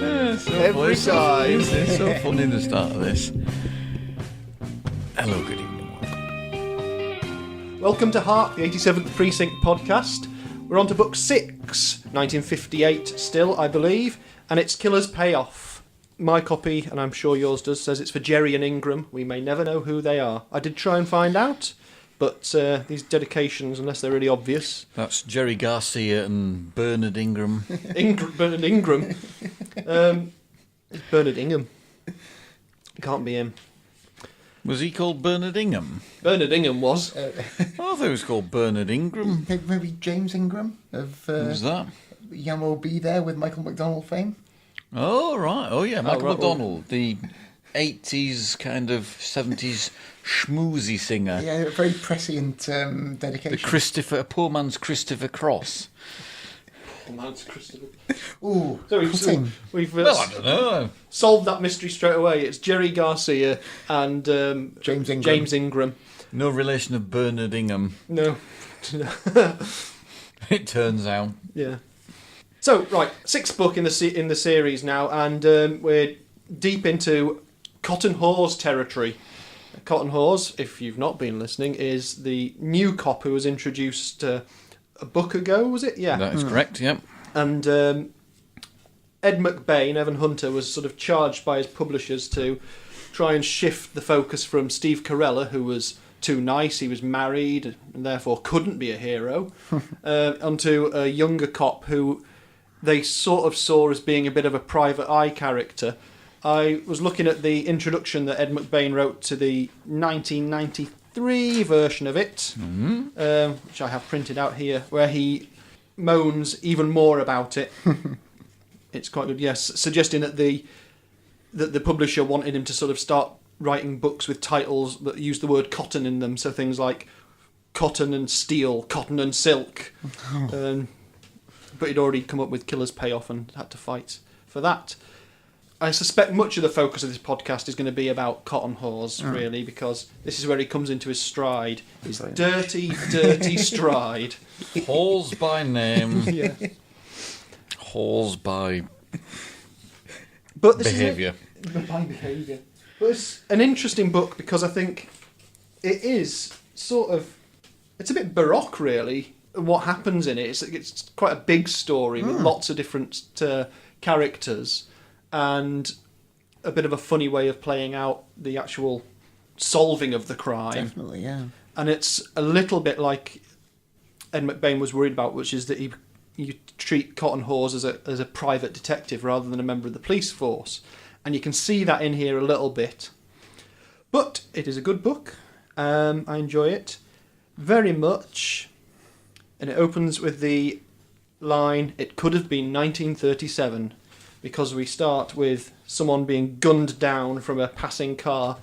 Every time. It's so funny the start of this. Hello, good evening. Welcome to Hark, the 87th Precinct podcast. We're on to book 6, 1958 still, I believe, and it's Killer's Payoff. My copy, and I'm sure yours does, says it's for Jerry and Ingram. We may never know who they are. I did try and find out, but these dedications, unless they're really obvious... That's Jerry Garcia and Bernard Ingram. Bernard Ingram? It's Bernard Ingham. It can't be him. Was he called Bernard Ingham? Bernard Ingham was. I thought he was called Bernard Ingram. Maybe James Ingram of Who's that? Yamo Be There with Michael McDonald fame. Oh, right. Oh, yeah, Michael right, McDonald, the 80s kind of 70s schmoozy singer. Yeah, a very prescient dedication. A poor man's Christopher Cross. Ooh, So we've Well, I don't know. solved that mystery straight away. It's Jerry Garcia and James Ingram. James Ingram. No relation of Bernard Ingham, No. it turns out. Yeah. So, right, 6th book in the series now, and we're deep into Cotton Hawes territory. Cotton Hawes, if you've not been listening, is the new cop who was introduced a book ago, was it? Yeah. That is correct, yep. And Ed McBain, Evan Hunter, was sort of charged by his publishers to try and shift the focus from Steve Carella, who was too nice, he was married, and therefore couldn't be a hero, onto a younger cop who they sort of saw as being a bit of a private eye character. I was looking at the introduction that Ed McBain wrote to the 1993 version of it, which I have printed out here, where he moans even more about it. It's quite good, yes, suggesting that the publisher wanted him to sort of start writing books with titles that use the word cotton in them, so things like Cotton and Steel, Cotton and Silk. But he'd already come up with Killer's Payoff and had to fight for that. I suspect much of the focus of this podcast is going to be about Cotton Hawes, really, because this is where he comes into his stride. His dirty, dirty stride. Hawes by name, Yeah. Hawes by But this behaviour. By behaviour. But it's an interesting book because I think it is sort of... It's a bit baroque, really, what happens in it. It's quite a big story with lots of different characters and a bit of a funny way of playing out the actual solving of the crime. Definitely, yeah. And it's a little bit like Ed McBain was worried about, which is that you treat Cotton Hawes as a private detective rather than a member of the police force. And you can see that in here a little bit. But it is a good book. I enjoy it very much. And it opens with the line, "It could have been 1937, because we start with someone being gunned down from a passing car,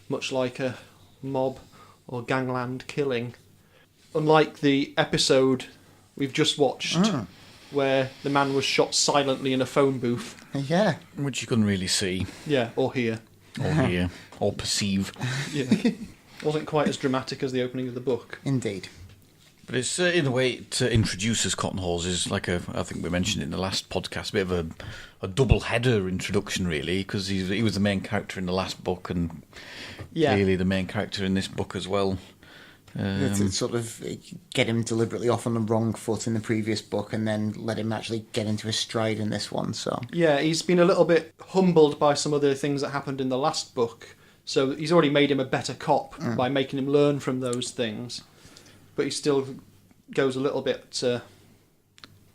much like a mob or gangland killing. Unlike the episode we've just watched, where the man was shot silently in a phone booth. Yeah. Which you couldn't really see, Yeah, or hear. or hear, or perceive. Yeah. Wasn't quite as dramatic as the opening of the book. Indeed. But it's, in a way, to introduce us Cotton Hawes is like I think we mentioned it in the last podcast, a bit of a double-header introduction, really, because he was the main character in the last book and clearly the main character in this book as well. To sort of get him deliberately off on the wrong foot in the previous book and then let him actually get into his stride in this one. So Yeah, he's been a little bit humbled by some of the things that happened in the last book. So he's already made him a better cop by making him learn from those things. But he still goes a little bit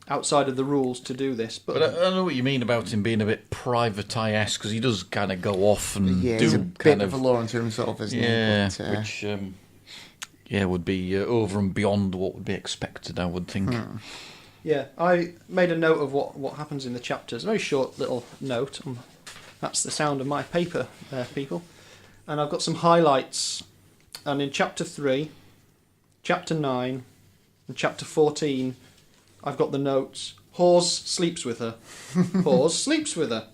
outside of the rules to do this. But I know what you mean about him being a bit private eye-esque, because he does kind of go off and yeah, do he's a bit kind of a law unto himself, isn't yeah, he? But, which would be over and beyond what would be expected, I would think. yeah, I made a note of what happens in the chapters. A very short little note. That's the sound of my paper there, people. And I've got some highlights. And in chapter 3, chapter 9, and chapter 14, I've got the notes. Hawes sleeps with her. Hawes sleeps with her.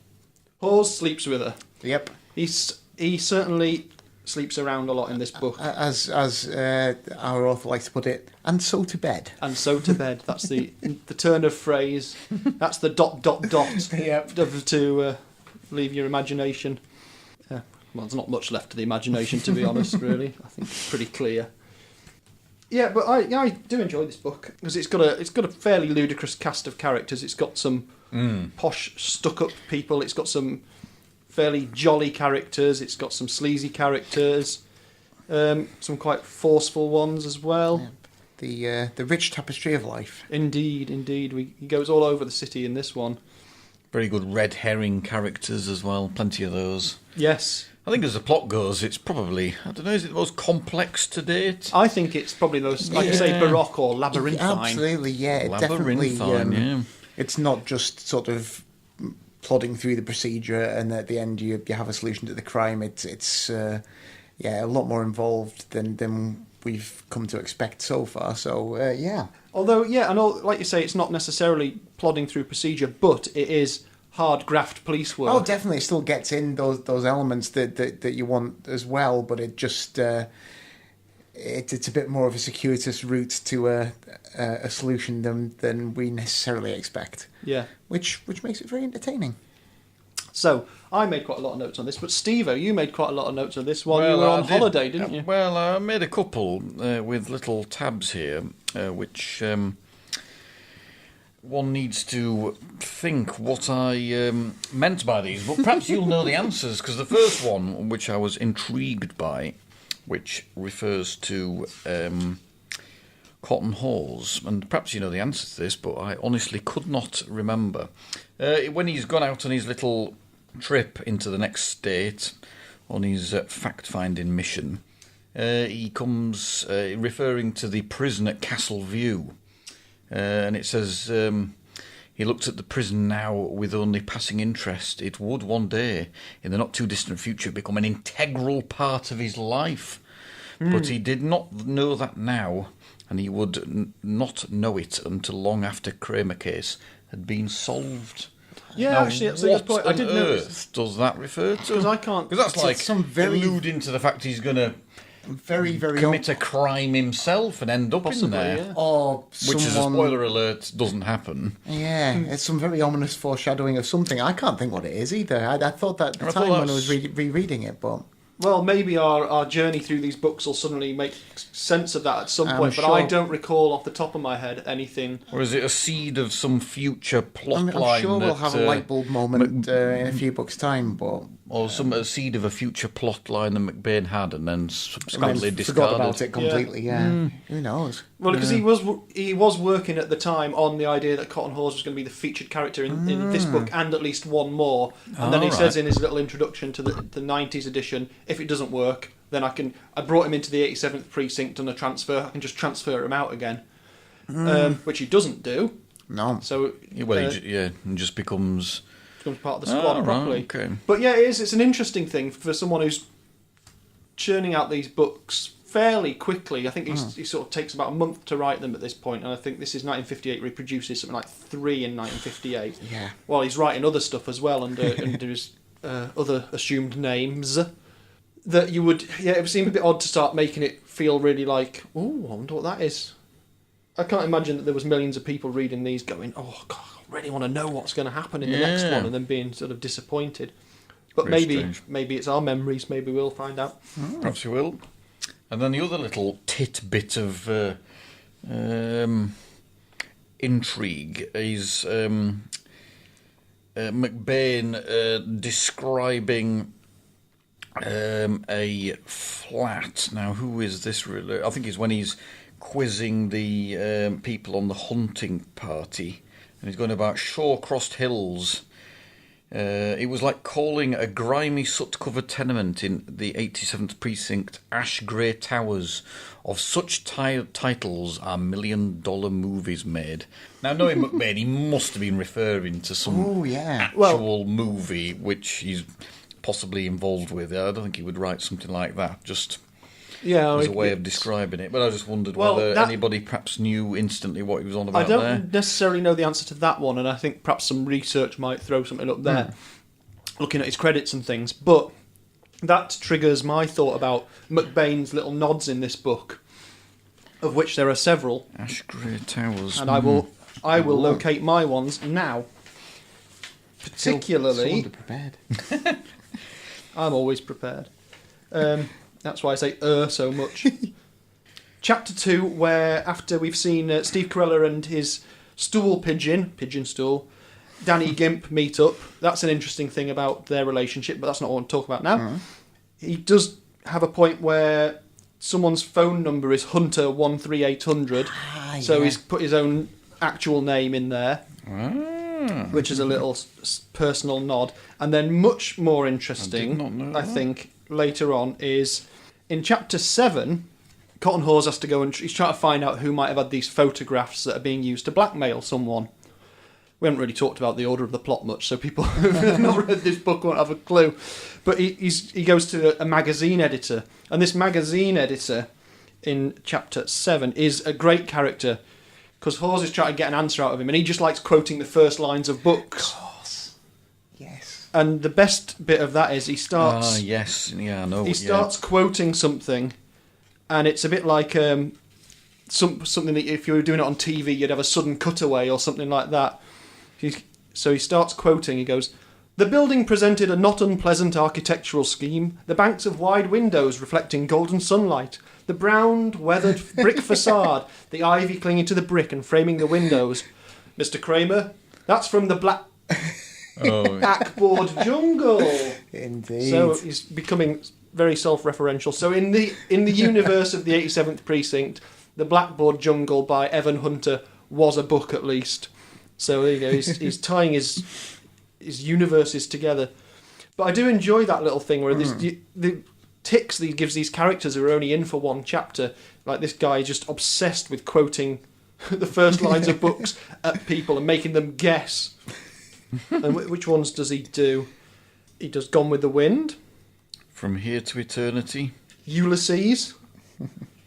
Hawes sleeps with her. Yep. He certainly sleeps around a lot in this book. As our author likes to put it, and so to bed. And so to bed. That's the turn of phrase. That's the ... Yep. To leave your imagination. Well, there's not much left to the imagination, to be honest, really. I think it's pretty clear. Yeah, but I do enjoy this book because it's got a fairly ludicrous cast of characters. It's got some posh, stuck-up people. It's got some fairly jolly characters. It's got some sleazy characters. Some quite forceful ones as well. Yeah. The rich tapestry of life. Indeed. He goes all over the city in this one. Very good red herring characters as well. Plenty of those. Yes. I think as the plot goes, it's probably, I don't know, is it the most complex to date? I think it's probably the most, like you say, baroque or labyrinthine. Absolutely, yeah. It Labyrinthine, definitely, yeah. It's not just sort of plodding through the procedure and at the end you have a solution to the crime. It's a lot more involved than we've come to expect so far. So, yeah. Although, like you say, it's not necessarily plodding through procedure, but it is hard graft police work. Oh, definitely, it still gets in those elements that you want as well, but it just it's a bit more of a circuitous route to a solution than we necessarily expect. Yeah, which makes it very entertaining. So I made quite a lot of notes on this, but Steve-O, you made quite a lot of notes on this while you were on holiday, didn't you? Well, I made a couple with little tabs here, which. One needs to think what I meant by these, but perhaps you'll know the answers, because the first one, which I was intrigued by, which refers to cotton halls, and perhaps you know the answer to this, but I honestly could not remember. When he's gone out on his little trip into the next state, on his fact-finding mission, he comes referring to the prison at Castle View. And it says, he looked at the prison now with only passing interest. It would one day, in the not-too-distant future, become an integral part of his life. But he did not know that now, and he would not know it until long after Kramer case had been solved. Yeah, now, actually, that's a good point. I didn't know. Does that refer to? Because I can't. Because that's like some very alluding to the fact he's going to very commit a crime himself and end up Possibly, in there. yeah. or Which is a spoiler alert, doesn't happen. Yeah, it's some very ominous foreshadowing of something. I can't think what it is either. I thought that at the time when I was rereading it, but Well, maybe our journey through these books will suddenly make sense of that at some point, but sure. I don't recall off the top of my head anything. Or is it a seed of some future plot I'm line? sure we'll have a light bulb moment in a few books' time, but or a seed of a future plot line that McBain had and then subsequently discarded. forgot about it completely. Yeah, who knows? Well, because he was working at the time on the idea that Cotton Hawes was going to be the featured character in this book and at least one more. And then he says in his little introduction to the 90s edition, if it doesn't work, then I brought him into the 87th Precinct on a transfer. I can just transfer him out again, which he doesn't do. No. So he just becomes part of the squad properly. Right, okay. But yeah, it's an interesting thing for someone who's churning out these books fairly quickly. I think he sort of takes about a month to write them at this point, and I think this is 1958 where he produces something like 3 in 1958. Yeah. While he's writing other stuff as well under his other assumed names. That you would, it would seem a bit odd to start making it feel really like, oh, I wonder what that is. I can't imagine that there was millions of people reading these going, oh, God, I really want to know what's going to happen in the next one, and then being sort of disappointed. But maybe it's our memories, maybe we'll find out. Perhaps you will. And then the other little tidbit of intrigue is McBain describing a flat. Now, who is this really? I think it's when he's quizzing the people on the hunting party, and he's going about Shawcross Hills. It was like calling a grimy soot-covered tenement in the 87th Precinct Ash Grey Towers. Of such titles are million-dollar movies made. Now, knowing McBain, he must have been referring to some actual movie which he's possibly involved with. I don't think he would write something like that, just as a way of describing it. But I just wondered whether anybody perhaps knew instantly what he was on about there. I don't necessarily know the answer to that one, and I think perhaps some research might throw something up there, looking at his credits and things. But that triggers my thought about McBain's little nods in this book, of which there are several. Ash Grey Towers. And I will locate my ones now. Particularly... So underprepared. I'm always prepared. That's why I say so much. Chapter 2, where after we've seen Steve Carella and his pigeon stool, Danny Gimp meet up. That's an interesting thing about their relationship, but that's not what I want to talk about now. Mm. He does have a point where someone's phone number is Hunter 13800, so he's put his own actual name in there, which is a little personal nod. And then much more interesting, I think, later on is in chapter 7, Cotton Hawes has to go and he's trying to find out who might have had these photographs that are being used to blackmail someone. We haven't really talked about the order of the plot much, so people who have not read this book won't have a clue. But he goes to a magazine editor, and this magazine editor in chapter 7 is a great character, because Hawes is trying to get an answer out of him, and he just likes quoting the first lines of books. Of course. Yes. And the best bit of that is he starts... yes. Yeah, I know. He starts quoting something, and it's a bit like something that if you were doing it on TV, you'd have a sudden cutaway or something like that. So he starts quoting, he goes, "The building presented a not unpleasant architectural scheme, the banks of wide windows reflecting golden sunlight, the brown, weathered brick facade, the ivy clinging to the brick and framing the windows. Mr. Kramer, that's from the Blackboard Jungle." Indeed. So he's becoming very self-referential. So in the universe of the 87th Precinct, The Blackboard Jungle by Evan Hunter was a book at least. So there you go, he's tying his universes together. But I do enjoy that little thing where the ticks that he gives these characters who are only in for one chapter, like this guy just obsessed with quoting the first lines of books at people and making them guess. And which ones does he do? He does Gone with the Wind. From Here to Eternity. Ulysses.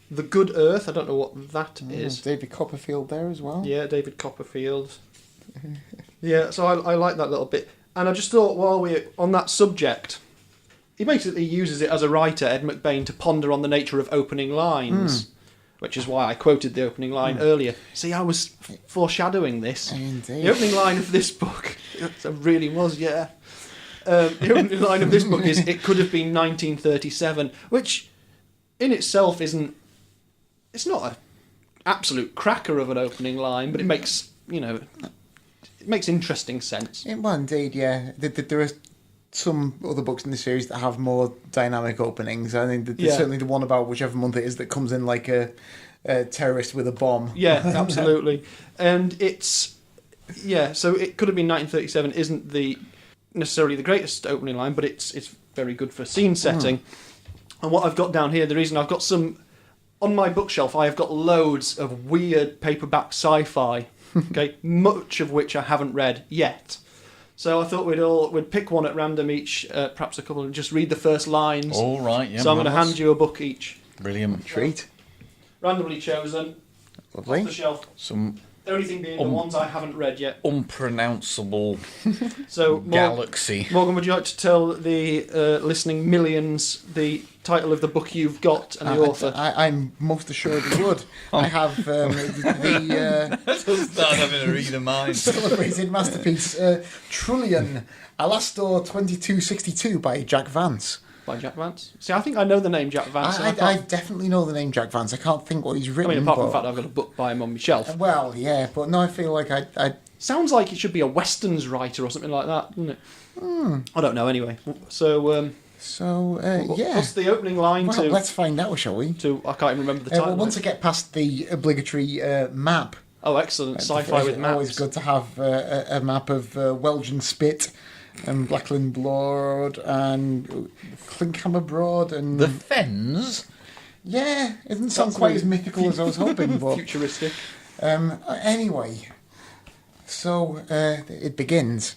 The Good Earth. I don't know what that is. David Copperfield there as well. Yeah, David Copperfield. Yeah, so I like that little bit. And I just thought while we're on that subject, he basically uses it as a writer, Ed McBain, to ponder on the nature of opening lines, which is why I quoted the opening line earlier. See, I was foreshadowing this. Indeed. The opening line of this book, it really was, yeah. The opening line of this book is, "It could have been 1937," which in itself isn't... It's not an absolute cracker of an opening line, but it makes, it makes interesting sense. Well, indeed, yeah. There are some other books in the series that have more dynamic openings. I think there's certainly the one about whichever month it is that comes in like a terrorist with a bomb. Yeah, absolutely. And it's... Yeah, so It Could Have Been 1937 isn't necessarily the greatest opening line, but it's very good for scene setting. And what I've got down here, the reason I've got some... On my bookshelf, I have got loads of weird paperback sci-fi, okay, much of which I haven't read yet. So I thought we'd pick one at random each, perhaps a couple, and just read the first lines. All right, yeah. So I'm going to hand you a book each. Brilliant. Treat. Randomly chosen. Lovely. Off the shelf. Some The only thing being the ones I haven't read yet. unpronounceable So galaxy. Morgan, would you like to tell the listening millions the title of the book you've got and the author? I'm most assuredly would. I have the Start having a read of mine. celebrated masterpiece, Trullion, Alastor 2262 by Jack Vance. By Jack Vance. See, I think I know the name Jack Vance. I definitely know the name Jack Vance. I can't think what he's I written. mean, apart from the fact I've got a book by him on my shelf. Well, yeah, but no, I feel like I Sounds like it should be a westerns writer or something like that, doesn't it? I don't know. Anyway, so yeah. what's the opening line Well, let's find out, shall we? I can't even remember the title. Well, once I get past the obligatory map. Oh, excellent! Sci-fi with maps. Always good to have a map of Welsh Spit and Blackland Broad and Clinkhammer Broad and The Fens? Yeah, it doesn't sound That's quite me. as mythical as I was hoping, but Futuristic. anyway, so it begins.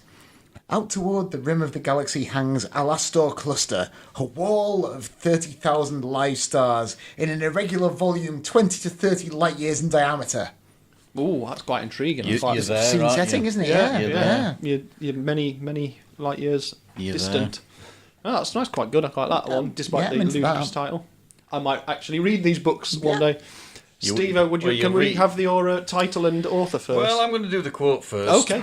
Out toward the rim of the galaxy hangs Alastor Cluster, a wall of 30,000 live stars in an irregular volume 20 to 30 light years in diameter. Oh, that's quite intriguing. You're Quite there, Scene aren't setting, you? isn't it? Yeah, You're yeah. there. You're many light years You're distant. Oh, that's nice, quite good. I quite like that one, despite the I'm into ludicrous that. title. I might actually read these books one day. Steve, can we read- have your title and author first? Well, I'm going to do the quote first. Okay.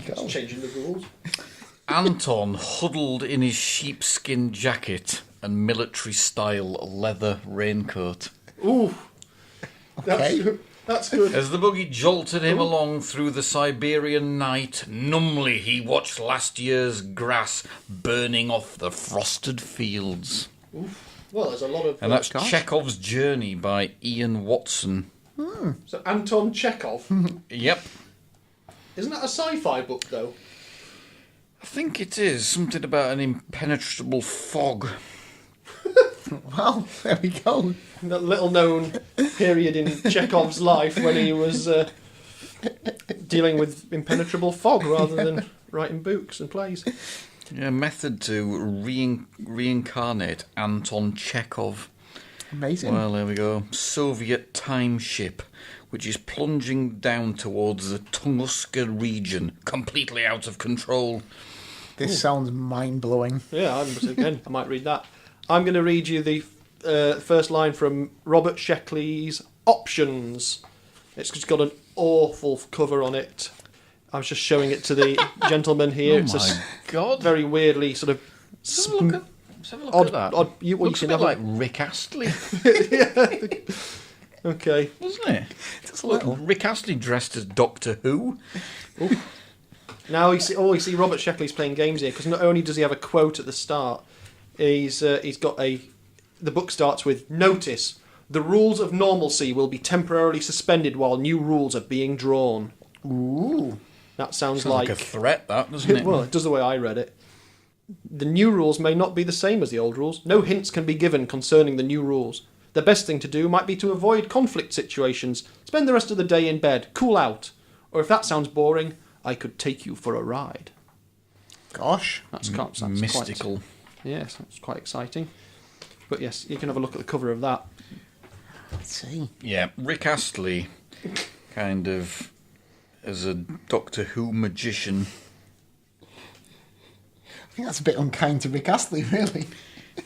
Just Changing the rules. Anton huddled in his sheepskin jacket and military-style leather raincoat. Ooh. Okay. That's good. As the buggy jolted him along through the Siberian night, numbly he watched last year's grass burning off the frosted fields. Well, there's a lot of... And that's Chekhov's Journey by Ian Watson. So Anton Chekhov. Yep. Isn't that a sci-fi book, though? I think it is. Something about an impenetrable fog. Well, there we go. That little-known period in Chekhov's life when he was dealing with impenetrable fog rather than writing books and plays. Yeah, method to reincarnate Anton Chekhov. Amazing. Well, there we go. Soviet time ship, which is plunging down towards the Tunguska region, completely out of control. This sounds mind-blowing. Yeah, I might read that. I'm going to read you the first line from Robert Sheckley's Options. It's just got an awful cover on it. I was just showing it to the gentleman here. Oh my God. Very weirdly sort of... Let's have a look at that. Looks a bit like Rick Astley, Okay. doesn't it? Just a little. Rick Astley dressed as Doctor Who. Now you see Robert Sheckley's playing games here, because not only does he have a quote at the start, he's got the book starts with, "Notice, the rules of normalcy will be temporarily suspended while new rules are being drawn." Ooh. That sounds Like a threat, that, doesn't it? Well, it does the way I read it. The new rules may not be the same as the old rules. No hints can be given concerning the new rules. The best thing to do might be to avoid conflict situations, spend the rest of the day in bed, cool out. Or if that sounds boring, I could take you for a ride. Gosh. That's mystical. Yes, that's quite exciting. But yes, you can have a look at the cover of that. Let's see. Yeah, Rick Astley, kind of, as a Doctor Who magician. I think that's a bit unkind to Rick Astley, really.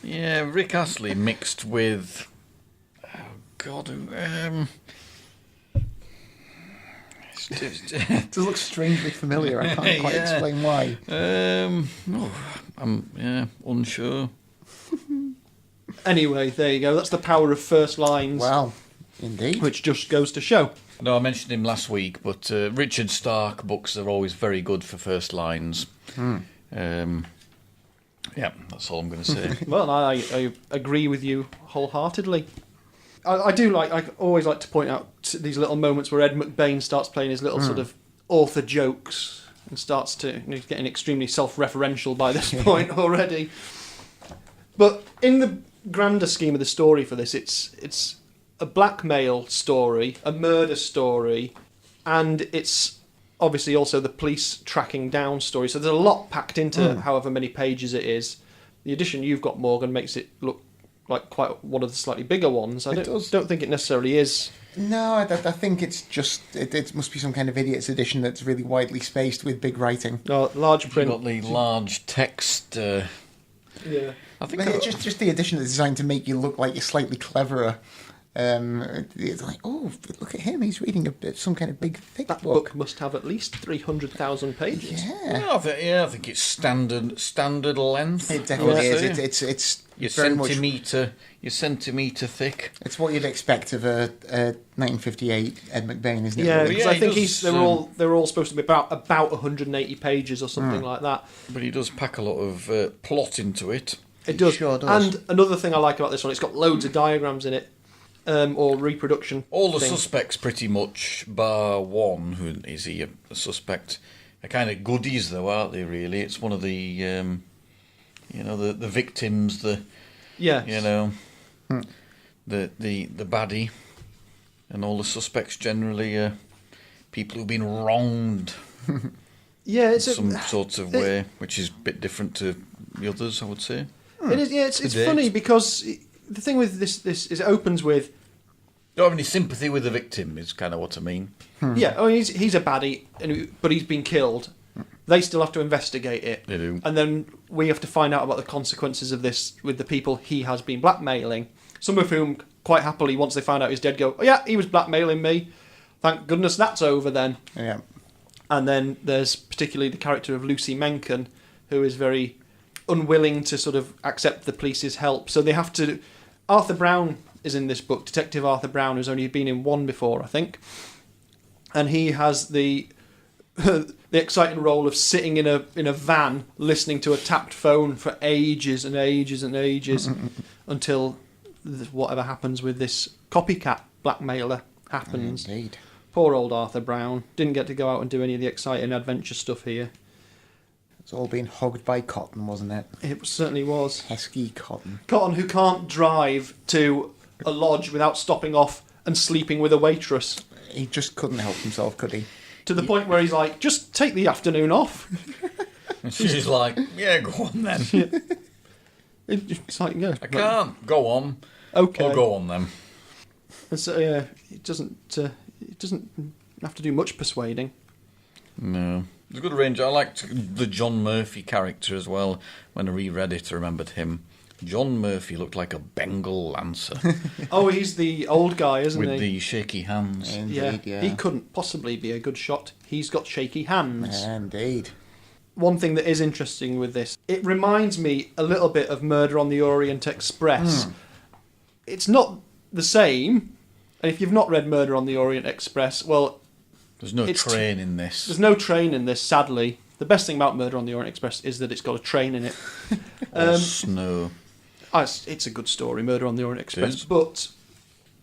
Yeah, Rick Astley mixed with... Oh, God. It does look strangely familiar. I can't quite explain why. I'm unsure. Anyway, there you go. That's the power of first lines. Well, indeed. Which just goes to show. No, I mentioned him last week, but Richard Stark books are always very good for first lines. Yeah, that's all I'm going to say. Well, I agree with you wholeheartely. I always like to point out these little moments where Ed McBain starts playing his little sort of author jokes and starts to... he's getting extremely self-referential by this point already. But in the grander scheme of the story for this, it's a blackmail story, a murder story, and it's obviously also the police tracking down story. So there's a lot packed into however many pages it is. The edition you've got, Morgan, makes it look like quite one of the slightly bigger ones. I don't think it necessarily is. No, I think it's just... It must be some kind of idiot's edition that's really widely spaced with big writing. No, large print. You've got the large text... Yeah. I think But it's just the edition that's designed to make you look like you're slightly cleverer. It's like, oh, look at him, he's reading some kind of big, thick That book must have at least 300,000 pages. Yeah. I think it's standard length. It definitely I would is. say. It's Your very much... centimetre thick. It's what you'd expect of a 1958 Ed McBain, isn't it? Yeah, really? because Yeah, I think he does, they were all supposed to be about 180 pages or something like that. But he does pack a lot of plot into it. It does. Sure does. And another thing I like about this one, it's got loads of diagrams in it, or reproduction. All the things. suspects, pretty much, bar one, who is he a suspect, are kind of goodies, though, aren't they? Really, it's one of the, the victims, the baddie, and all the suspects generally are people who've been wronged. Yeah, it's in some sort of way, which is a bit different to the others, I would say. It is. Yeah, it's funny because the thing with this is it opens with. Don't have any sympathy with the victim is kind of what I mean. Yeah, he's a baddie, but he's been killed. They still have to investigate it. They do. And then we have to find out about the consequences of this with the people he has been blackmailing. Some of whom, quite happily, once they find out he's dead, go, oh yeah, he was blackmailing me. Thank goodness that's over then. Yeah. And then there's particularly the character of Lucy Mencken, who is very unwilling to sort of accept the police's help. So they have to... Arthur Brown is in this book, Detective Arthur Brown, who's only been in one before, I think. And he has the the exciting role of sitting in a van listening to a tapped phone for ages and ages and ages until whatever happens with this copycat blackmailer happens. Indeed. Poor old Arthur Brown. Didn't get to go out and do any of the exciting adventure stuff here. It's all been hogged by Cotton, wasn't it? It certainly was. Pesky Cotton. Cotton, who can't drive to a lodge without stopping off and sleeping with a waitress. He just couldn't help himself, could he? To the point where he's like, just take the afternoon off. And she's like, yeah, go on then. It's like, yeah. I can't. Go on. Okay. Or go on then. And so, yeah, it doesn't have to do much persuading. No. There's a good range. I liked the John Murphy character as well. When I reread it, I remembered him. John Murphy looked like a Bengal lancer. Oh, he's the old guy, isn't with he? the shaky hands. Indeed, yeah. He couldn't possibly be a good shot. He's got shaky hands. Indeed. One thing that is interesting with this, it reminds me a little bit of Murder on the Orient Express. It's not the same, and if you've not read Murder on the Orient Express, well... There's no train in this. There's no train in this, sadly. The best thing about Murder on the Orient Express is that it's got a train in it. Or snow. It's a good story, Murder on the Orient Express. But,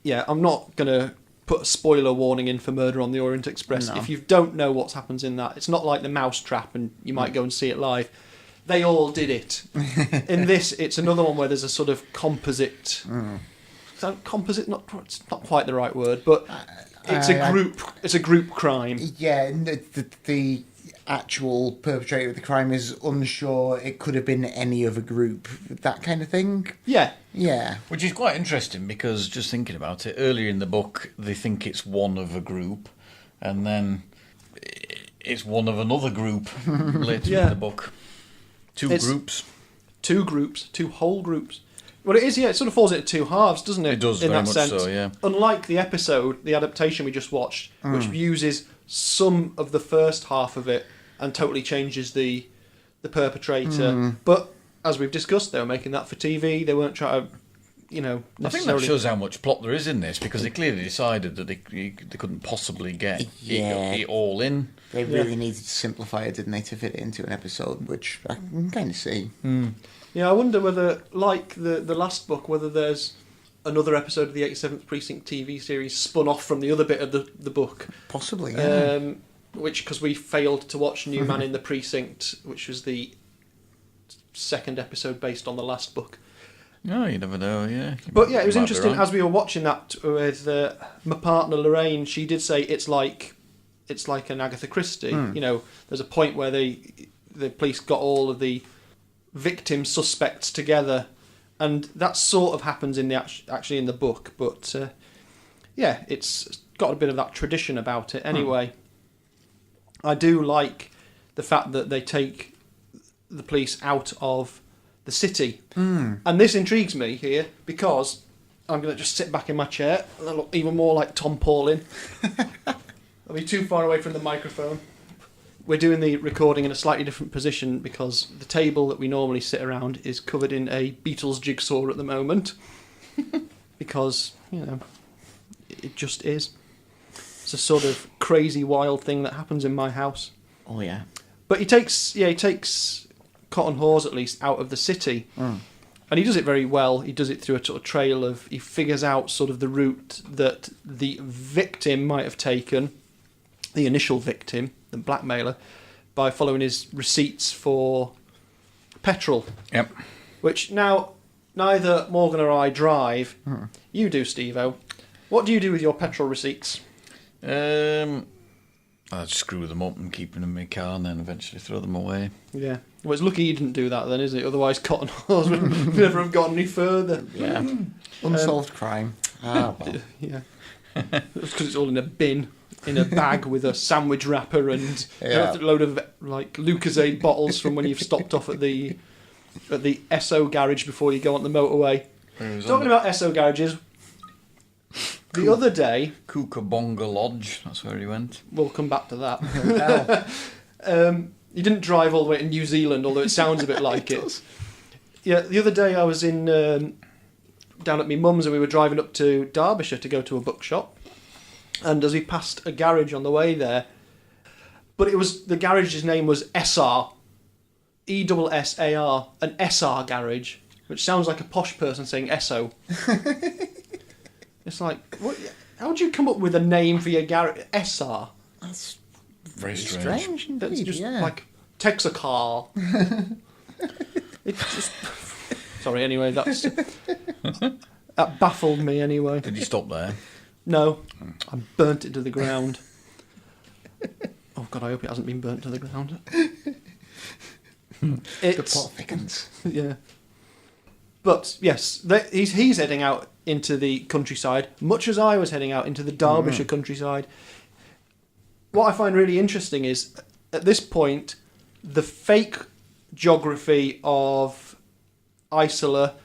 yeah, I'm not going to put a spoiler warning in for Murder on the Orient Express. No. If you don't know what happens in that, it's not like The Mousetrap and you might go and see it live. They all did it. In this, it's another one where there's a sort of composite... So composite, it's not quite the right word, but it's a group crime. Yeah, the actual perpetrator of the crime is unsure. It could have been any other group, that kind of thing. Yeah. Yeah. Which is quite interesting because, just thinking about it, earlier in the book they think it's one of a group, and then it's one of another group later in the book. Two groups, two whole groups. Well, it is, yeah, it sort of falls into two halves, doesn't it? It does, in very that much sense. so, yeah. Unlike the episode, the adaptation we just watched, which uses some of the first half of it and totally changes the perpetrator. But, as we've discussed, they were making that for TV. They weren't trying to, necessarily... I think that shows how much plot there is in this, because they clearly decided that they couldn't possibly get it all in. They really needed to simplify it, didn't they, to fit it into an episode, which I can kind of see. Yeah, I wonder whether, like the last book, whether there's another episode of the 87th Precinct TV series spun off from the other bit of the book. Possibly, yeah. Because we failed to watch New Man in the Precinct, which was the second episode based on the last book. No, you never know, yeah. But yeah, it was interesting, as we were watching that with my partner Lorraine, she did say it's like an Agatha Christie. There's a point where the police got all of the victim suspects together, and that sort of happens in actually in the book, but it's got a bit of that tradition about it anyway. I do like the fact that they take the police out of the city, and this intrigues me here because I'm going to just sit back in my chair and I look even more like Tom Paulin. I'll be too far away from the microphone. We're doing the recording in a slightly different position because the table that we normally sit around is covered in a Beatles jigsaw at the moment. Because, it just is. It's a sort of crazy, wild thing that happens in my house. Oh, yeah. But he takes Cotton Hawes, at least, out of the city. And he does it very well. He does it through a sort of trail of... He figures out sort of the route that the victim might have taken, the initial victim, the blackmailer, by following his receipts for petrol. Yep. Which now, neither Morgan or I drive. You do, Steve-O. What do you do with your petrol receipts? I'd screw them up and keep them in my car and then eventually throw them away. Yeah. Well, it's lucky you didn't do that then, is it? Otherwise, Cotton Hawes would never have gotten any further. Yeah. Unsolved crime. Ah, well. Yeah. It's because it's all in a bin. in a bag with a sandwich wrapper and Yeah. a load of like Lucozade bottles from when you've stopped off at the Esso garage before you go on the motorway. Talking about Esso garages, the other day... Cookabonga Lodge, that's where he went. We'll come back to that. He didn't drive all the way to New Zealand, although it sounds a bit like it. Yeah, the other day I was in down at my mum's and we were driving up to Derbyshire to go to a bookshop. And as we passed a garage on the way there, but it was the garage's name was SR, ESSAR, an SR garage, which sounds like a posh person saying Esso. It's like, what? How would you come up with a name for your garage? SR. That's Very strange. indeed, That's just yeah. like Texacar. It's just. Sorry. Anyway, that baffled me. Anyway. Did you stop there? No, I burnt it to the ground. Oh God, I hope it hasn't been burnt to the ground. The plot thickens. Yeah. But yes, he's heading out into the countryside, much as I was heading out into the Derbyshire countryside. What I find really interesting is, at this point, the fake geography of Isola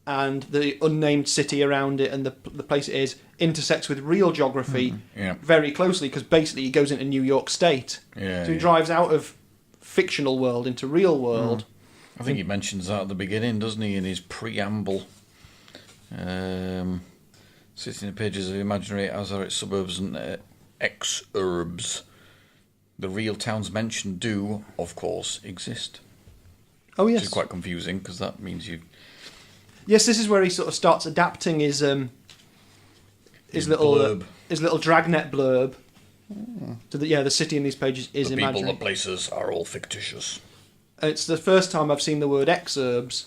and the unnamed city around it and the place it is intersects with real geography very closely, because basically he goes into New York State. Yeah, so he drives out of fictional world into real world. I think he mentions that at the beginning, doesn't he, in his preamble. Sitting in the pages of imaginary as are its suburbs and exurbs. The real towns mentioned do, of course, exist. Oh yes. Which is quite confusing, because that means you... Yes, this is where he sort of starts adapting his little blurb. His little dragnet blurb. To the city in these pages is The imaginary. people, the places are all fictitious. It's the first time I've seen the word exurbs,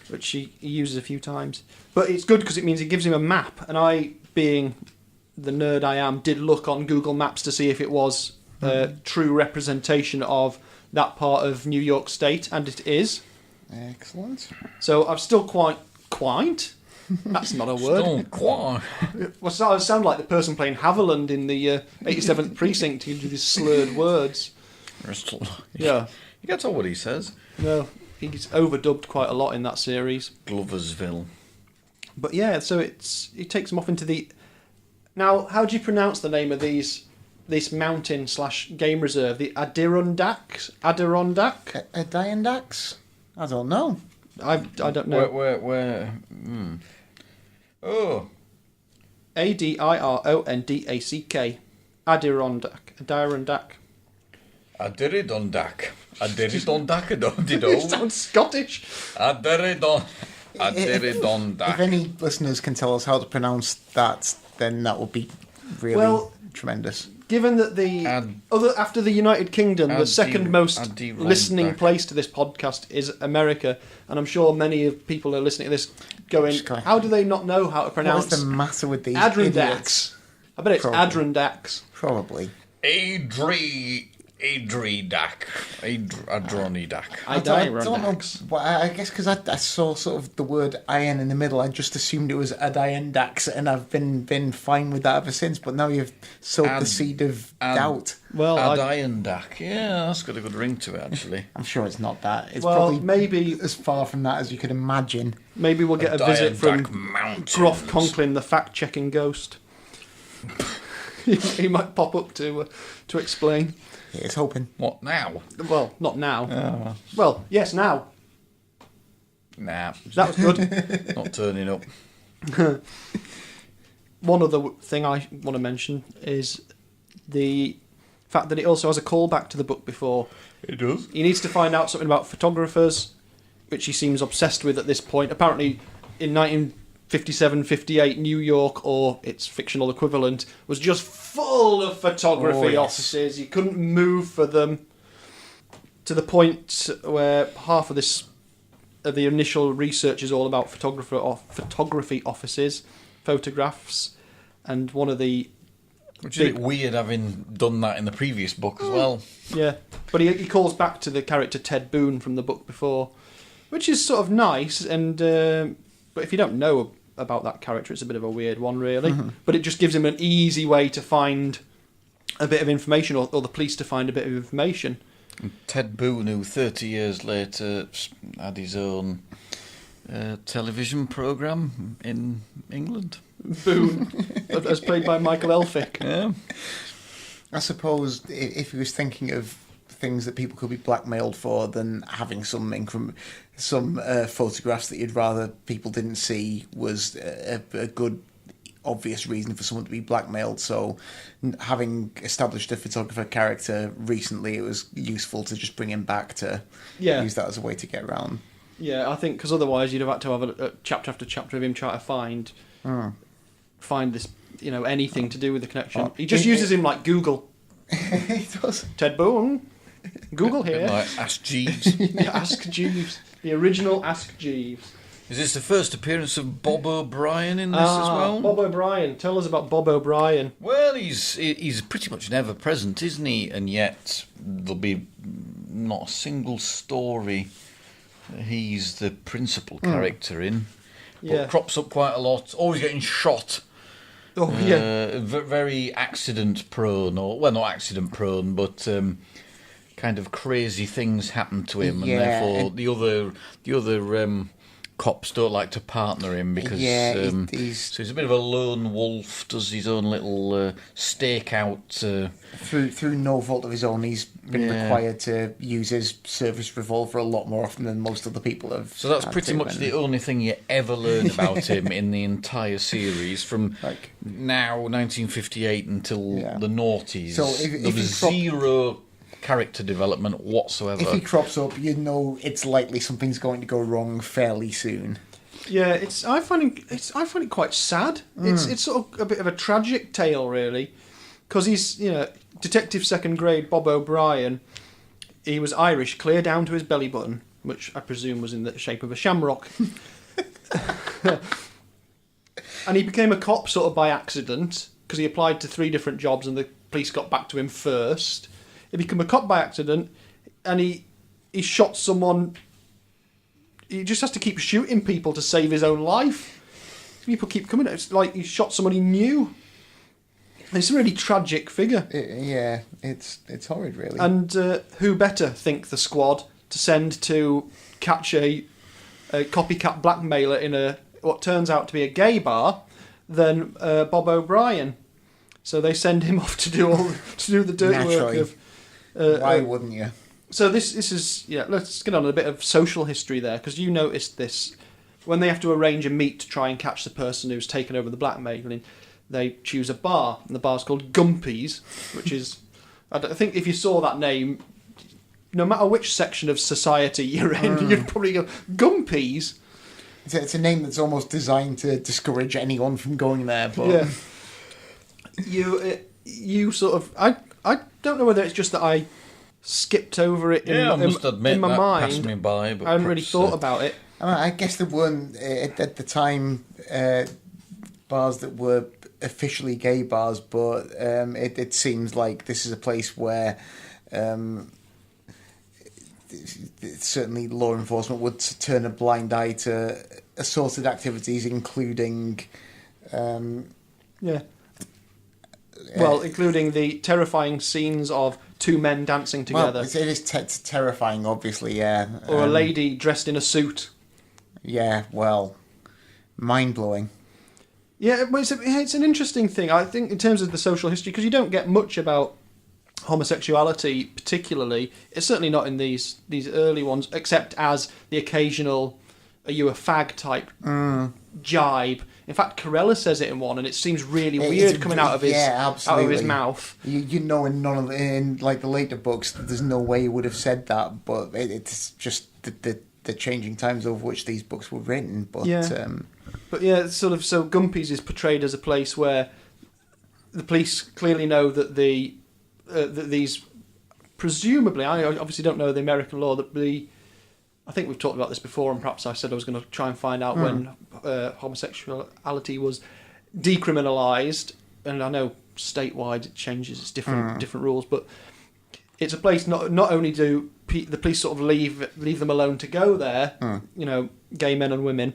which he uses a few times. But it's good because it means it gives him a map. And I, being the nerd I am, did look on Google Maps to see if it was a true representation of that part of New York State, and it is. Excellent. So I'm still quite... That's not a word. Still quite. Well, I sound like the person playing Haviland in the 87th Precinct who do these slurred words. Yeah. You can tell what he says. No, he's overdubbed quite a lot in that series. Gloversville. But yeah, so he takes them off into the... Now, how do you pronounce the name of this mountain/game reserve? The Adirondacks? Adirondack? Adirondacks? I don't know. I don't know. Where? Oh. Adirondack. Adirondack. Adirondack. Adirondack. Adirondack. You sound Scottish. Adirondack. If any listeners can tell us how to pronounce that, then that would be really tremendous. Given that after the United Kingdom, the second most listening place to this podcast is America, and I'm sure many of people are listening to this going, how do they not know how to pronounce... What's the matter with these Adirondacks? I bet it's Adirondacks. Probably. Adridac. Adronidac. I don't know. Well, I guess because I saw sort of the word iron in the middle, I just assumed it was Adirondacks, and I've been fine with that ever since. But now you've sowed the seed of doubt. Well, Adirondack. Yeah, that's got a good ring to it, actually. I'm sure it's not that. It's probably maybe as far from that as you could imagine. Maybe we'll get a visit from Mountains. Groff Conklin, the fact-checking ghost. He might pop up to explain. Here's hoping. What now? Well, not now. Well, yes, now. Nah. That was good. Not turning up. One other thing I want to mention is the fact that it also has a callback to the book before. It does. He needs to find out something about photographers, which he seems obsessed with at this point. Apparently, in 1957-58, New York, or its fictional equivalent, was just full of photography offices. You couldn't move for them, to the point where half of the initial research is all about photography offices, photographs, and one of the... Which is a bit weird, having done that in the previous book as well. Yeah, but he calls back to the character Ted Boone from the book before, which is sort of nice, and but if you don't know about that character, it's a bit of a weird one, really. Mm-hmm. But it just gives him an easy way to find a bit of information, or the police to find a bit of information. Ted Boone, who 30 years later had his own television programme in England. Boone, as played by Michael Elphick. Yeah. I suppose if he was thinking of things that people could be blackmailed for, then having some photographs that you'd rather people didn't see was a good, obvious reason for someone to be blackmailed. So having established a photographer character recently, it was useful to just bring him back to use that as a way to get around. Yeah, I think, because otherwise you'd have had to have a chapter after chapter of him trying to find this, anything to do with the connection. He just uses him like Google. He does. Ted Boone, Google here. Like Ask Jeeves. Ask Jeeves. The original Ask Jeeves. Is this the first appearance of Bob O'Brien in this as well? Bob O'Brien. Tell us about Bob O'Brien. Well, he's pretty much never present, isn't he? And yet there'll be not a single story he's the principal character in. But crops up quite a lot. Always getting shot. Oh, yeah. Very accident prone, not accident prone, but kind of crazy things happen to him, and therefore the other cops don't like to partner him because so he's a bit of a lone wolf. Does his own little stakeout through no fault of his own. He's been required to use his service revolver a lot more often than most other people have. So that's pretty much the only thing you ever learn about him in the entire series from now 1958 until the noughties. So there was zero character development whatsoever. If he crops up, it's likely something's going to go wrong fairly soon. Yeah, I find it quite sad. It's sort of a bit of a tragic tale, really, because he's Detective Second Grade Bob O'Brien. He was Irish, clear down to his belly button, which I presume was in the shape of a shamrock. And he became a cop sort of by accident because he applied to 3 different jobs and the police got back to him first. He became a cop by accident, and he shot someone. He just has to keep shooting people to save his own life. People keep coming. It's like he shot someone he knew. It's a really tragic figure. It's horrid, really. And who better, think the squad, to send to catch a copycat blackmailer in what turns out to be a gay bar than Bob O'Brien. So they send him off to do the dirty work of. Why wouldn't you? So this is let's get on a bit of social history there, because you noticed this when they have to arrange a meet to try and catch the person who's taken over the blackmailing. They choose a bar, and the bar's called Gumpy's, which is, I think if you saw that name, no matter which section of society you're in, you'd probably go Gumpy's. It's a name that's almost designed to discourage anyone from going there. But you sort of I don't know whether it's just that I skipped over it I must admit, in my that mind. passed me by, but I hadn't really thought about it. I guess there weren't at the time bars that were officially gay bars, but it seems like this is a place where certainly law enforcement would turn a blind eye to assorted activities, including including the terrifying scenes of 2 men dancing together. Well, it is terrifying, obviously, yeah. Or a lady dressed in a suit. Yeah, well, mind-blowing. Yeah, well, it's an interesting thing, I think, in terms of the social history, because you don't get much about homosexuality particularly. It's certainly not in these early ones, except as the occasional, are you a fag type jibe. In fact, Corella says it in one, and it seems really weird coming out of his mouth. In like the later books, there's no way he would have said that, but it's just the changing times over which these books were written. But sort of. So Gumpy's is portrayed as a place where the police clearly know that that these, presumably, I obviously don't know the American law, that I think we've talked about this before, and perhaps I said I was going to try and find out when homosexuality was decriminalised, and I know statewide it changes, it's different rules, but it's a place not only do the police sort of leave them alone to go there, gay men and women,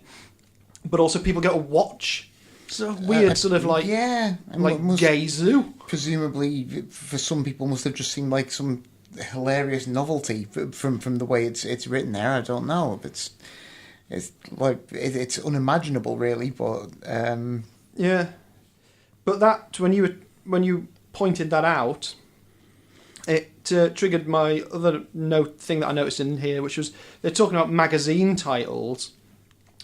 but also people go to watch It's a weird sort of like gay zoo. Presumably, for some people, must have just seemed like some hilarious novelty from the way it's written there. I don't know. It's like it's unimaginable, really. But yeah, but that when you pointed that out, it triggered my other thing that I noticed in here, which was they're talking about magazine titles,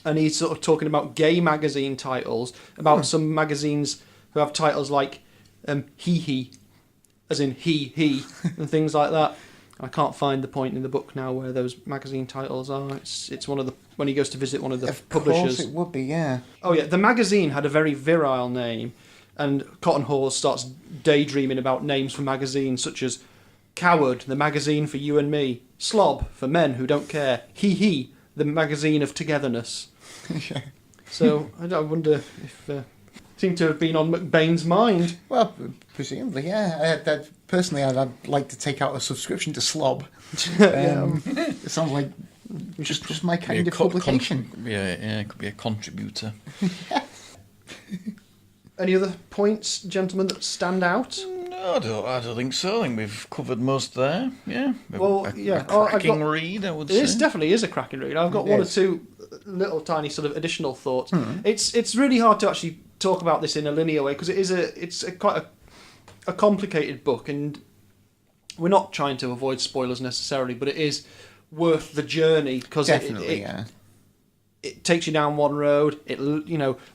and he's sort of talking about gay magazine titles, about some magazines who have titles like he, as in he, and things like that. I can't find the point in the book now where those magazine titles are. It's one of the when he goes to visit one of the publishers. Of course it would be, yeah. Oh yeah, the magazine had a very virile name, and Cotton Hawes starts daydreaming about names for magazines such as Coward, the magazine for you and me; Slob, for men who don't care; He, the magazine of togetherness. Yeah. So I wonder if seemed to have been on McBain's mind. Well, presumably, yeah. Personally, I'd like to take out a subscription to Slob. It sounds like just my kind of publication. It could be a contributor. Any other points, gentlemen, that stand out? No, I don't think so. I think we've covered most there. Yeah. Well, a cracking read, I would say. It definitely is a cracking read. I've got one or two little tiny sort of additional thoughts. It's really hard to actually talk about this in a linear way because it's quite a complicated book, and we're not trying to avoid spoilers necessarily, but it is worth the journey because it takes you down one road. It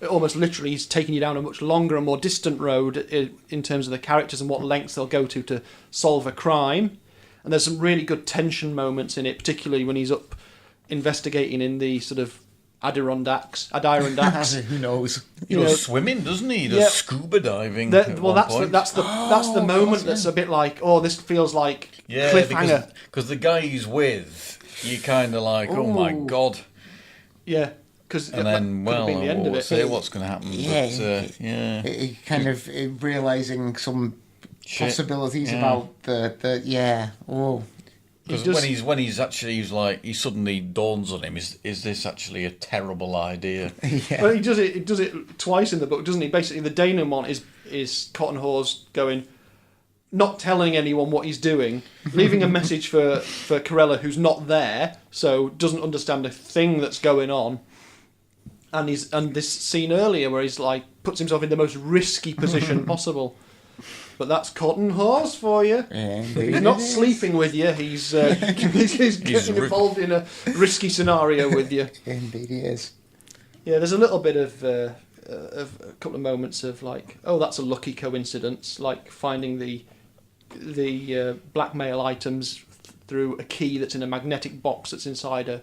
almost literally is taking you down a much longer and more distant road in terms of the characters and what lengths they'll go to solve a crime. And there's some really good tension moments in it, particularly when he's up investigating in the sort of Adirondacks. Who knows? He does swimming, doesn't he? He does scuba diving. That's the moment that's a bit like, oh, this feels like cliffhanger. Because the guy he's with, you kind of like, oh my god. Yeah, because and then the end of it. Say what's going to happen. Yeah, He kind of realizing some possibilities about the. Because he suddenly dawns on him, is this actually a terrible idea? Yeah. Well, he does it twice in the book, doesn't he? Basically, the denouement is Cotton Hawes going, not telling anyone what he's doing, leaving a message for Corella, who's not there, so doesn't understand a thing that's going on. And this scene earlier where he's like puts himself in the most risky position possible. But that's Cotton Hawes for you. He's not sleeping with you. He's getting involved in a risky scenario with you. Indeed, he is. Yeah, there's a little bit of a couple of moments of like, oh, that's a lucky coincidence, like finding the blackmail items through a key that's in a magnetic box that's inside a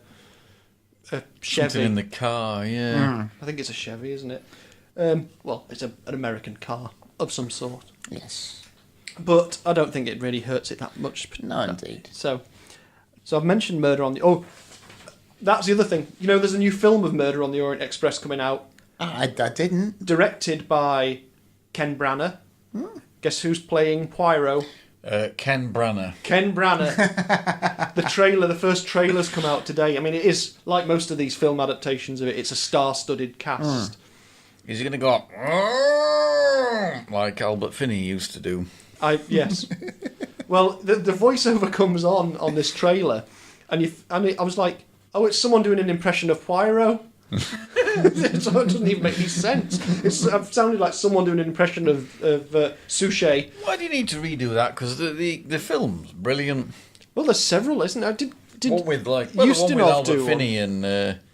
Chevy. Something in the car, yeah. I think it's a Chevy, isn't it? Well, it's an American car of some sort. Yes. But I don't think it really hurts it that much. No, indeed. So I've mentioned Murder on the... Oh, that's the other thing. You know, there's a new film of Murder on the Orient Express coming out. I didn't. Directed by Ken Branagh. Guess who's playing Poirot? Ken Branagh. The first trailer's come out today. I mean, it is, like most of these film adaptations of it, it's a star-studded cast. Is he going to go like Albert Finney used to do? Yes. Well, the voiceover comes on this trailer, and I was like, oh, it's someone doing an impression of Poirot. So it doesn't even make any sense. It sounded like someone doing an impression of Suchet. Why do you need to redo that? Because the film's brilliant. Well, there's several, isn't there? Did one with Ustinov Albert Finney and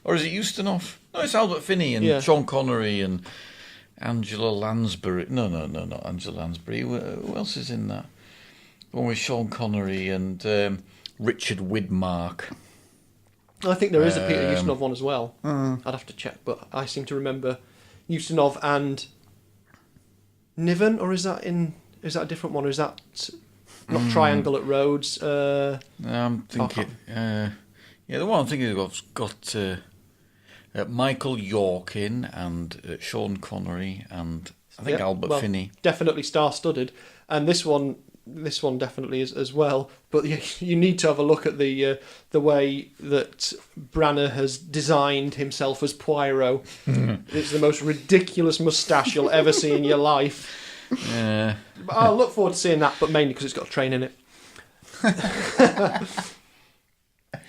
or is it Ustinov? No, it's Albert Finney and Sean Connery and Angela Lansbury. No, not Angela Lansbury. Who else is in that? One with Sean Connery and Richard Widmark. I think there is a Peter Ustinov one as well. I'd have to check, but I seem to remember Ustinov and Niven, or is that a different one, or is that not Triangle at Rhodes? I'm thinking, the one I'm thinking of's got Michael York in and Sean Connery and I think Albert Finney. Definitely star-studded, and this one definitely is as well. But you need to have a look at the way that Branagh has designed himself as Poirot. It's the most ridiculous moustache you'll ever see in your life. Yeah. But I'll look forward to seeing that, but mainly because it's got a train in it.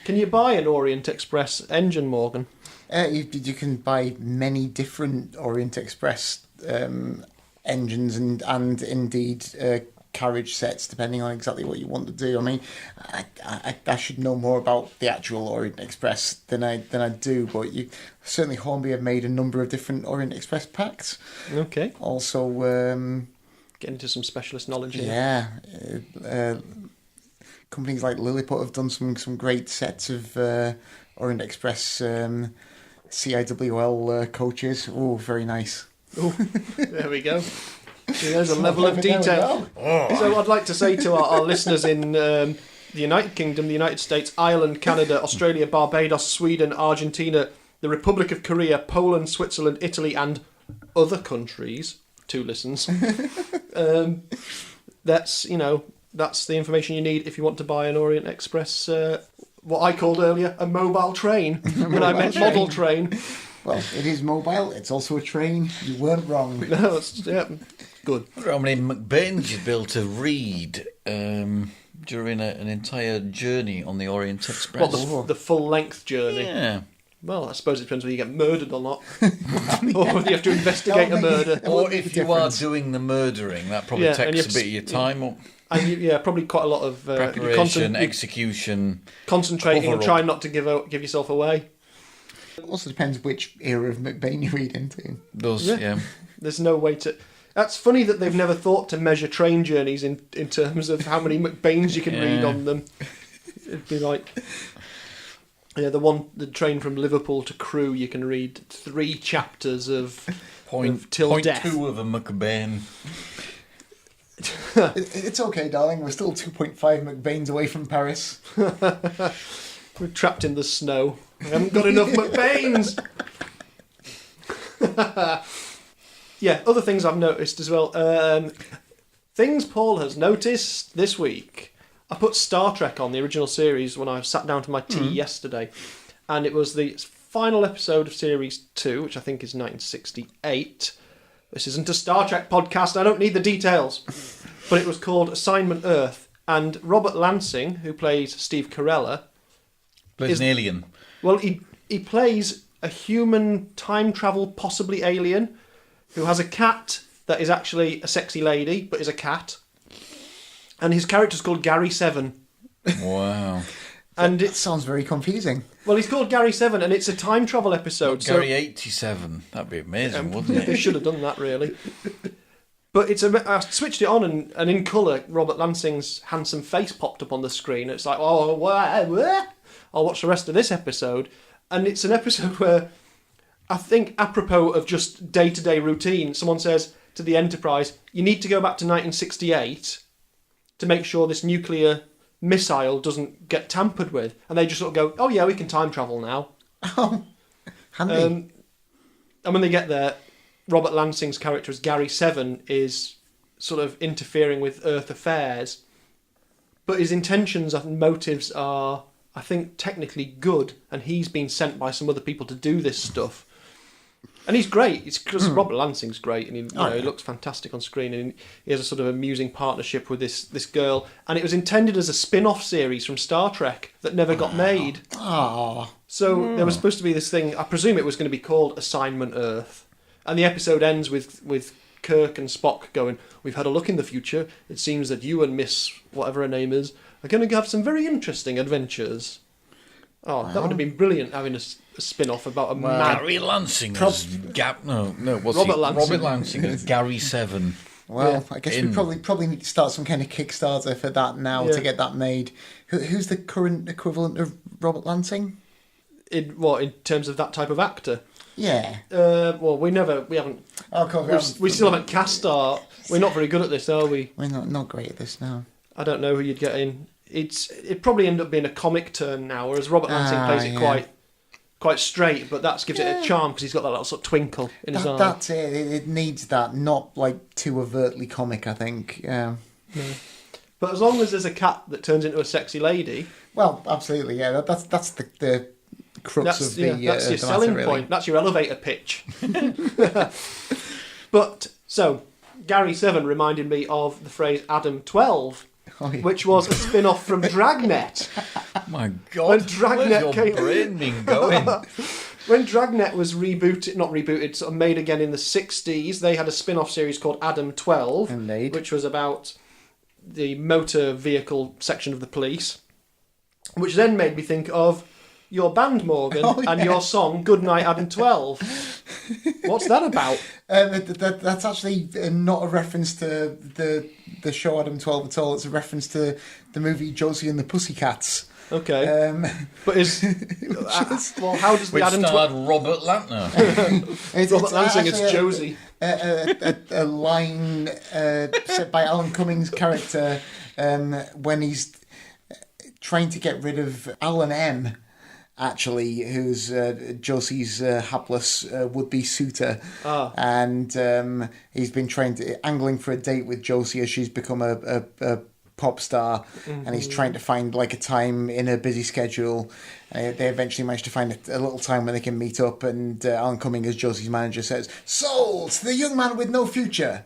Can you buy an Orient Express engine, Morgan? You can buy many different Orient Express engines and indeed carriage sets, depending on exactly what you want to do. I mean, I should know more about the actual Orient Express than I do, but certainly Hornby have made a number of different Orient Express packs. Okay. Also, Get into some specialist knowledge here. yeah, companies like Lilliput have done some great sets of Orient Express CIWL coaches. Oh, very nice. Oh, there we go. See, there's a level of detail. So I'd like to say to our listeners in the United Kingdom, the United States, Ireland, Canada, Australia, Barbados, Sweden, Argentina, the Republic of Korea, Poland, Switzerland, Italy, and other countries. 2 listens. That's the information you need if you want to buy an Orient Express. What I called earlier a mobile train, when I meant model train. Well, it is mobile. It's also a train. You weren't wrong. No, good. I wonder how many McBains you'd be able to read during an entire journey on the Orient Express. What, the full length journey? Yeah. Well, I suppose it depends whether you get murdered or not. Or whether you have to investigate a murder. Or if you are doing the murdering, that probably takes a bit of your time up. And probably quite a lot of preparation, execution, concentrating and trying not to give yourself away. It also depends which era of McBain you read into. Yeah. There's no way to... That's funny that they've never thought to measure train journeys in terms of how many McBains you can read on them. It'd be like... Yeah, the train from Liverpool to Crewe, you can read 3 chapters of till death. 2 of a McBain. It's okay, darling. We're still 2.5 McBains away from Paris. We're trapped in the snow. I haven't got enough McBains. Yeah, other things I've noticed as well. Things Paul has noticed this week. I put Star Trek on, the original series, when I sat down to my tea yesterday. And it was the final episode of Series 2, which I think is 1968. This isn't a Star Trek podcast, I don't need the details. But it was called Assignment Earth. And Robert Lansing, who plays Steve Carella... Plays an alien. Well, he plays a human time travel, possibly alien, who has a cat that is actually a sexy lady, but is a cat. And his character's called Gary Seven. Wow. And it sounds very confusing. Well, he's called Gary Seven, and it's a time travel episode. Gary 87. That'd be amazing, wouldn't it? They should have done that, really. But I switched it on, and in colour, Robert Lansing's handsome face popped up on the screen. It's like, oh, what? I'll watch the rest of this episode. And it's an episode where, I think, apropos of just day-to-day routine, someone says to the Enterprise, you need to go back to 1968 to make sure this nuclear missile doesn't get tampered with. And they just sort of go, oh yeah, we can time travel now. Oh, handy. And when they get there, Robert Lansing's character as Gary Seven is sort of interfering with Earth affairs. But his intentions and motives are, I think, technically good, and he's been sent by some other people to do this stuff. And he's great. It's because Robert Lansing's great, and he looks fantastic on screen, and he has a sort of amusing partnership with this girl. And it was intended as a spin-off series from Star Trek that never got made. So there was supposed to be this thing. I presume it was going to be called Assignment Earth, and the episode ends with Kirk and Spock going, "We've had a look in the future. It seems that you and Miss whatever her name is are going to have some very interesting adventures." Oh, that would have been brilliant, having a spin-off about a mad... Gary Lansing as... Robert Lansing as Gary Seven. Well, I guess we probably need to start some kind of Kickstarter for that now to get that made. Who's the current equivalent of Robert Lansing? In terms of that type of actor? Yeah. Well, we haven't... Oh, cool. We still haven't cast our... We're not very good at this, are we? We're not great at this now. I don't know who you'd get in. It probably end up being a comic turn now, whereas Robert Lansing plays it quite straight, but that gives it a charm because he's got that little sort of twinkle in his eye. That's it. It needs that, not like too overtly comic, I think. Yeah. But as long as there's a cat that turns into a sexy lady... Well, absolutely, yeah. That's the crux of the that's your the selling matter, really. point. That's your elevator pitch. But, so, Gary Seven reminded me of the phrase Adam 12, which was a spin-off from Dragnet. My God, When Dragnet where's your came- brain been going? When Dragnet was sort of made again in the 60s, they had a spin-off series called Adam 12, Indeed. which was about the motor vehicle section of the police, which then made me think of your band, Morgan, and your song Goodnight Adam 12. What's that about? That's actually not a reference to the show Adam 12 at all. It's a reference to the movie Josie and the Pussycats. Okay. But well, how does the Which Adam starred 12... Robert Lantner. Robert Lansing, it's actually Josie. A line said by Alan Cummings' character when he's trying to get rid of Alan M., actually, who's Josie's hapless would-be suitor. And he's been angling for a date with Josie as she's become a pop star, and he's trying to find like a time in her busy schedule. They eventually manage to find a little time when they can meet up, and Alan Cumming, as Josie's manager, says, "Sold! The young man with no future!"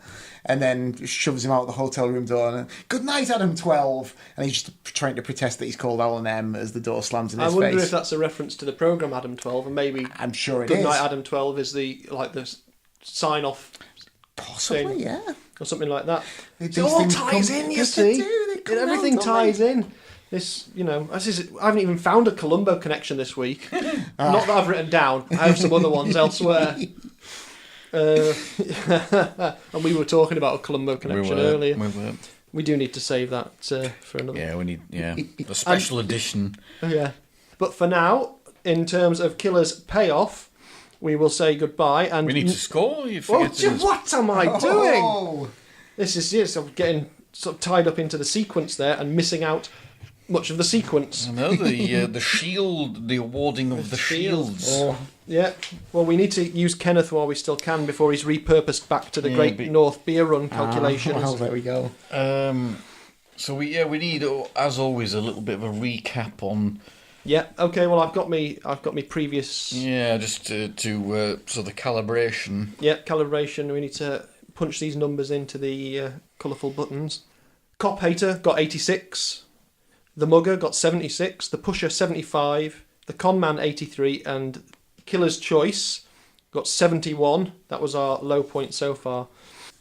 And then shoves him out the hotel room door and, "Good night, Adam 12!" And he's just trying to protest that he's called Alan M. as the door slams in his face. I wonder if that's a reference to the programme Adam 12, and maybe I'm sure it Good is. Night Adam 12 is the sign-off Possibly, thing. Yeah. Or something like that. These It all things ties come- in, you They see. do, they come Everything round, don't ties they? in. This, I haven't even found a Columbo connection this week. Not that I've written down. I have some other ones elsewhere. And we were talking about a Columbo connection earlier. We do need to save that for another. Yeah, we need a special edition. Yeah. But for now, in terms of Killer's Payoff, we will say goodbye. And We need to score. You Oh, forget what am I doing? Oh. This is yes. I'm getting sort of tied up into the sequence there and missing out much of the sequence. I know the shield, the awarding of the shields. Oh, yeah. Well, we need to use Kenneth while we still can before he's repurposed back to the Great North Beer Run calculations. Well, there we go. So we need, as always, a little bit of a recap on. Yeah. Okay. Well, I've got me previous. Yeah, just so the calibration. Yeah, calibration. We need to punch these numbers into the colourful buttons. Cop Hater got 86. The Mugger got 76. The Pusher 75. The Conman 83. And Killer's Choice got 71. That was our low point so far.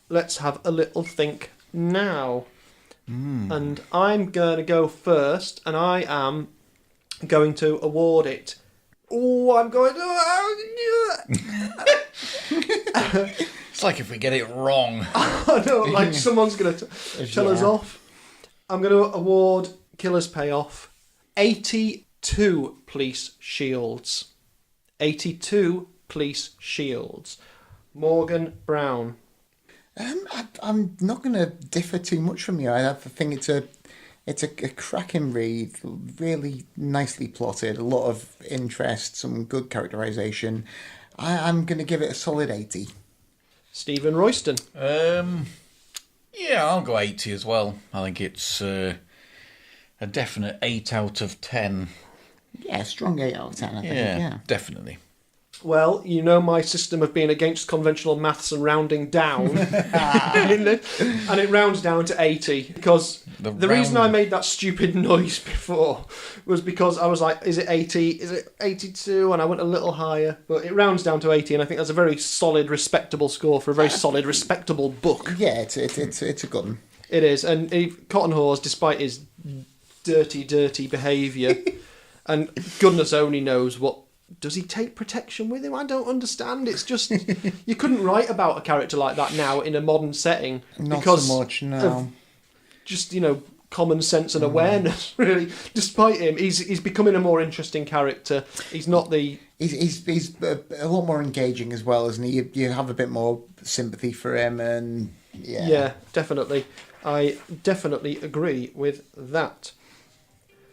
Let's have a little think now. And I'm going to go first, and I am going to award it. Oh, I'm going to... It's like if we get it wrong. I know, like someone's going to tell us off. I'm going to award Killer's Payoff 82 police shields. 82 police shields. Morgan Brown. I'm not going to differ too much from you. I think it's a cracking read, really nicely plotted, a lot of interest, some good characterisation. I'm going to give it a solid 80. Stephen Royston. Yeah, I'll go 80 as well. I think it's a definite 8 out of 10. Yeah, strong 8 out of 10, I think. Yeah. Definitely. Well, you know my system of being against conventional maths and rounding down. And it rounds down to 80. Because the reason I made that stupid noise before was because I was like, is it 80? Is it 82? And I went a little higher. But it rounds down to 80, and I think that's a very solid, respectable score for a very solid, respectable book. Yeah, it's a good one. It is. And Cotton Hawes, despite his dirty behaviour, and goodness only knows what. Does he take protection with him? I don't understand. It's just you couldn't write about a character like that now in a modern setting. Not because so much, no. of just common sense and awareness. Really, despite him, he's becoming a more interesting character. He's not the. He's a lot more engaging as well, isn't he? You have a bit more sympathy for him, and yeah. Yeah, definitely. I definitely agree with that.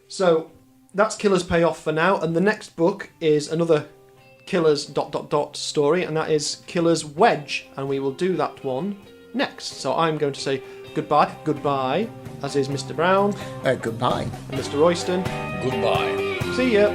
So. That's Killer's Payoff for now, and the next book is another Killer's ... story, and that is Killer's Wedge, and we will do that one next. So I'm going to say goodbye, as is Mr. Brown, Goodbye. and Mr. Royston. Goodbye. See ya.